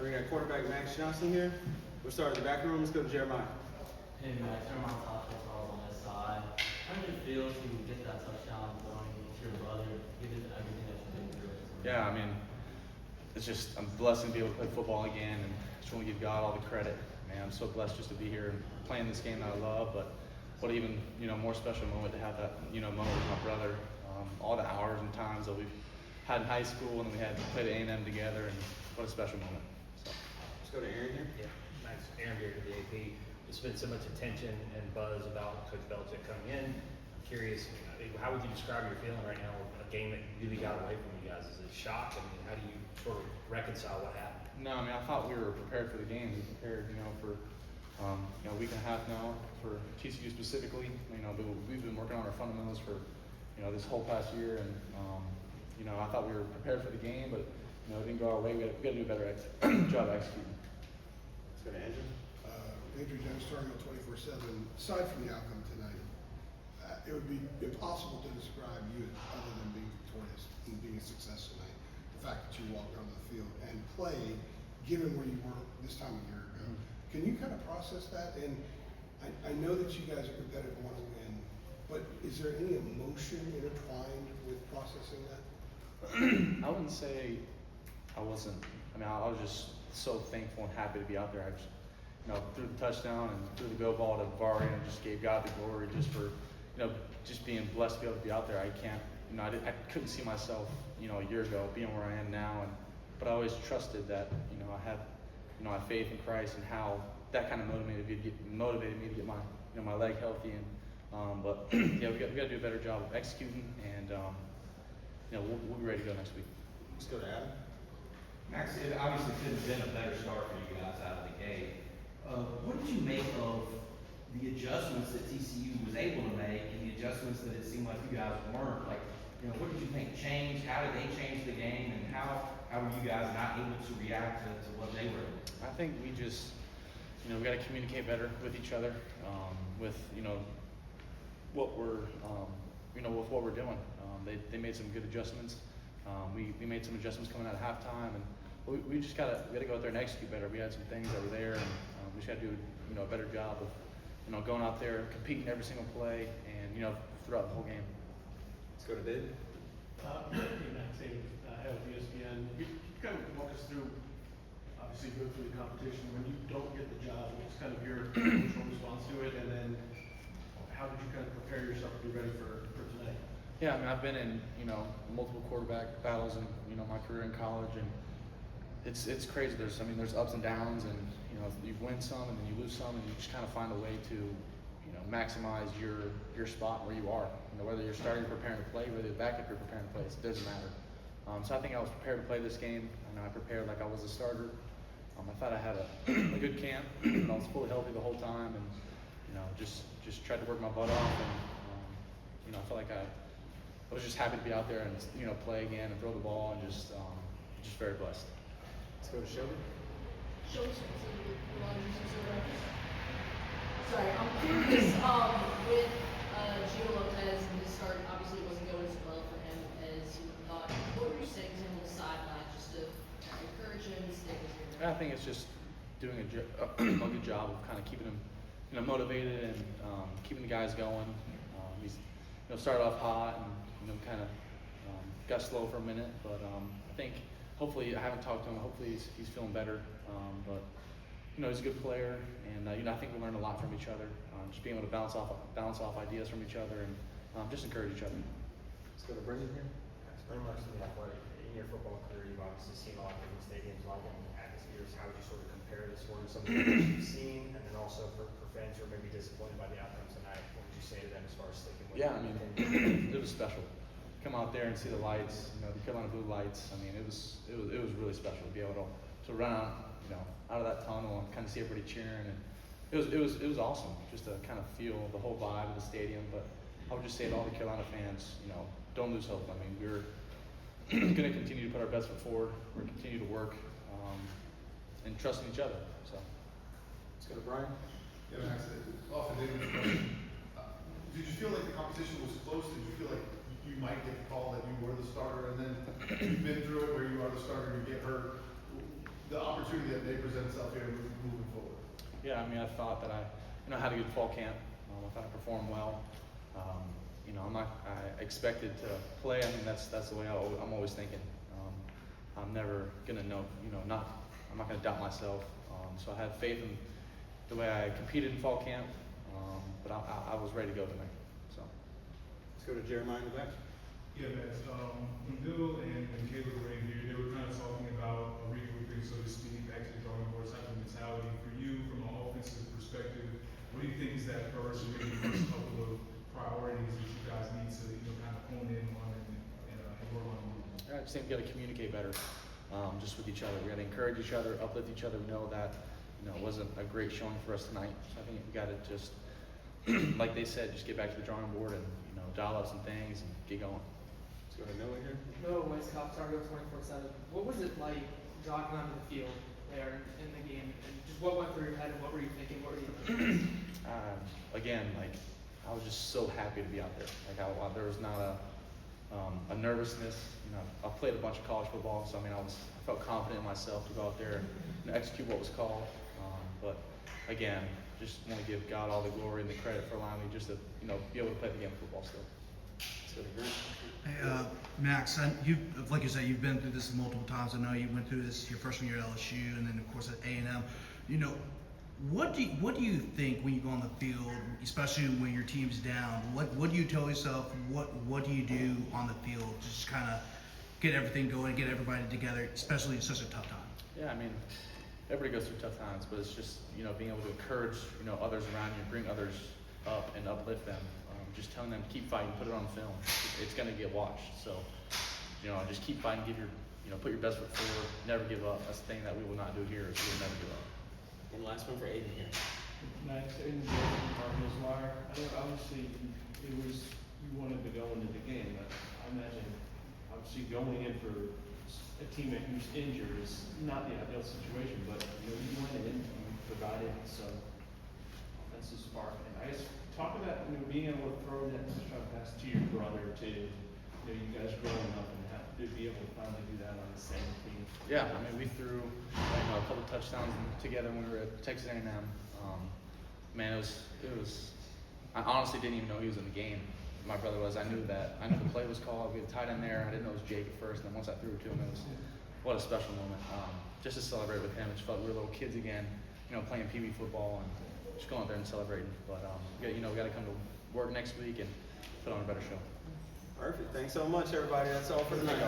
We got quarterback Max Johnson here. We'll start at the back room. Let's go to Jeremiah. Hey Max, I'm on top of all on this side. How did it feel to get that touchdown throwing to your brother, given everything that you've been through? Yeah, I mean, it's just, I'm blessed to be able to play football again, and just want to give God all the credit. Man, I'm so blessed just to be here and playing this game that I love, but what even, more special moment to have that, moment with my brother. All the hours and times that we've had in high school, and then we had played at A&M together, and what a special moment. So. Let's go to Aaron here. Yeah, Max, Aaron here to the AP. There's been so much attention and buzz about Coach Belichick coming in. I'm curious, how would you describe your feeling right now with a game that really got away from you guys? Is it shock? I mean, how do you sort of reconcile what happened? No, I mean, I thought we were prepared for the game. We prepared, for a week and a half now for TCU specifically. We've been working on our fundamentals for, this whole past year, and I thought we were prepared for the game, but it didn't go our way. We got to do a better job executing. Let's go to Andrew. Andrew Jones, Tar Heel 24/7. Aside from the outcome tonight, it would be impossible to describe you other than being victorious and being a success tonight. The fact that you walked onto the field and played, given where you were this time a year ago. Can you kind of process that? And I know that you guys are competitive, want to win, but is there any emotion intertwined with processing that? I wouldn't say I wasn't. I mean, I was just so thankful and happy to be out there. I just, threw the touchdown and threw the go ball to Vari and just gave God the glory just for, just being blessed to be able to be out there. I can't, I couldn't see myself, a year ago being where I am now, but I always trusted that, I had, I had faith in Christ and how that kind of motivated me to get my, my leg healthy but yeah, we got to do a better job of executing, and we'll be ready to go next week. Let's go to Adam. Max, it obviously couldn't have been a better start for you guys out of the gate. What did you make of the adjustments that TCU was able to make and the adjustments that it seemed like you guys weren't? Like, what did you think changed? How did they change the game? And how were you guys not able to react to what they were able to do? I think we just, we got to communicate better with each other, with, what we're, with what we're doing. They made some good adjustments. We made some adjustments coming out of halftime, and we just we got to go out there and execute better. We had some things that were there, and we just got to do, a better job of, going out there, competing every single play, and, throughout the whole game. Let's go to David. Max Hale with ESPN. You kind of walk us through, obviously go through the competition. When you don't get the job, what's kind of your emotional response to it, and then how did you kind of prepare yourself to be ready for tonight? Yeah, I mean, I've been in, multiple quarterback battles in, my career in college, and it's crazy. There's ups and downs, and, you win some and then you lose some, and you just kind of find a way to, maximize your spot where you are. Whether you're starting or preparing to play, whether you're backup or preparing to play, it doesn't matter. So I think I was prepared to play this game. I prepared like I was a starter. I thought I had a good camp, and I was fully healthy the whole time, and, just tried to work my butt off, and, I felt like I was just happy to be out there and, play again and throw the ball, and just very blessed. Let's go to Shelby. Sorry, I'm curious, with Gio Lopez and his start, obviously it wasn't going as well for him as you thought. What were you saying to him on the sideline just to encourage him to stay with you? I think it's just doing a good job of kind of keeping him, motivated, and keeping the guys going. He's, started off hot and, kind of got slow for a minute, but I think hopefully, I haven't talked to him, hopefully he's feeling better, but he's a good player, and I think we learned a lot from each other, just being able to bounce off ideas from each other, and just encourage each other. Let's go to Brendan here. That's pretty much the athletic. In your football career, you've obviously seen a lot of different stadiums, a lot of different atmospheres. How would you sort of compare this one to some of the others you've seen, and then also for fans who are maybe disappointed by the outcome tonight, what would you say to them as far as sticking with? Yeah, I mean, it was special. Come out there and see the lights, the Carolina Blue lights. I mean, it was really special to be able to run out, out of that tunnel and kind of see everybody cheering, and it was awesome just to kind of feel the whole vibe of the stadium. But I would just say to all the Carolina fans, don't lose hope. I mean, we're going to continue to put our best foot forward. We're going to continue to work and trust in each other. So Let's go to Brian. Yeah, Max, often they don't question. Did you feel like the competition was close? Did you feel like you might get the call that you were the starter, and then you've been through it where you are the starter, you get hurt? the opportunity that may present itself here moving forward? Yeah, I mean, I thought that I had a good fall camp. I thought I performed well. I expected to play. I mean, that's the way I'm always thinking. I'm never gonna I'm not gonna doubt myself. So I had faith in the way I competed in fall camp. But I was ready to go tonight. So. Let's go to Jeremiah in the back. Yeah, Max, when Bill and Caleb were in here, they were kind of talking about a regrouping, so to speak, back to the drawing board type of mentality. For you, from an offensive perspective, what do you think is that first, or maybe the first couple of priorities that you guys need to, kind of hone in on and work on? I just think we got to communicate better, just with each other. We got to encourage each other, uplift each other. We know that, it wasn't a great showing for us tonight. So I think we got to just, like they said, just get back to the drawing board and, dial up some things and get going. Let's go to Noah here. No, West Cop, Targo 24/7. What was it like jogging onto the field there in the game? And just what went through your head and what were you thinking? What were you doing? Again, I was just so happy to be out there. There was not a nervousness. I've played a bunch of college football, so I felt confident in myself to go out there and execute what was called. But again, just want to give God all the glory and the credit for allowing me just to, be able to play the game of football still. Let's go to Grant. Hey, Max, like you said, you've been through this multiple times. I know you went through this your freshman year at LSU, and then of course at A&M. What do you think when you go on the field, especially when your team's down? What do you tell yourself? What do you do on the field to just kind of get everything going, get everybody together, especially in such a tough time? Yeah, everybody goes through tough times, but it's just being able to encourage others around you, bring others up and uplift them. Just telling them to keep fighting, put it on film. It's going to get watched. So, just keep fighting, put your best foot forward, never give up. That's the thing that we will not do here is we will never give up. And last one for Aiden here. Max, in the Cardinals wire, I know obviously you wanted to go into the game, but I imagine obviously going in for a teammate who's injured is not the ideal situation, but you went in, you provided some offensive spark, and I guess talk about being able to throw that touchdown pass to your brother, to you guys growing up and have to be able to finally do that on the same team. Yeah, we threw a couple touchdowns together when we were at Texas A&M. It was. I honestly didn't even know he was in the game. My brother was. I knew the play was called. We had a tight end there. I didn't know it was Jake at first, and then once I threw it to him, what a special moment. Just to celebrate with him, it just felt like we were little kids again. Playing Pee Wee football and just going out there and celebrating. But we got to come to work next week and put on a better show. Perfect. Thanks so much, everybody. That's all for tonight.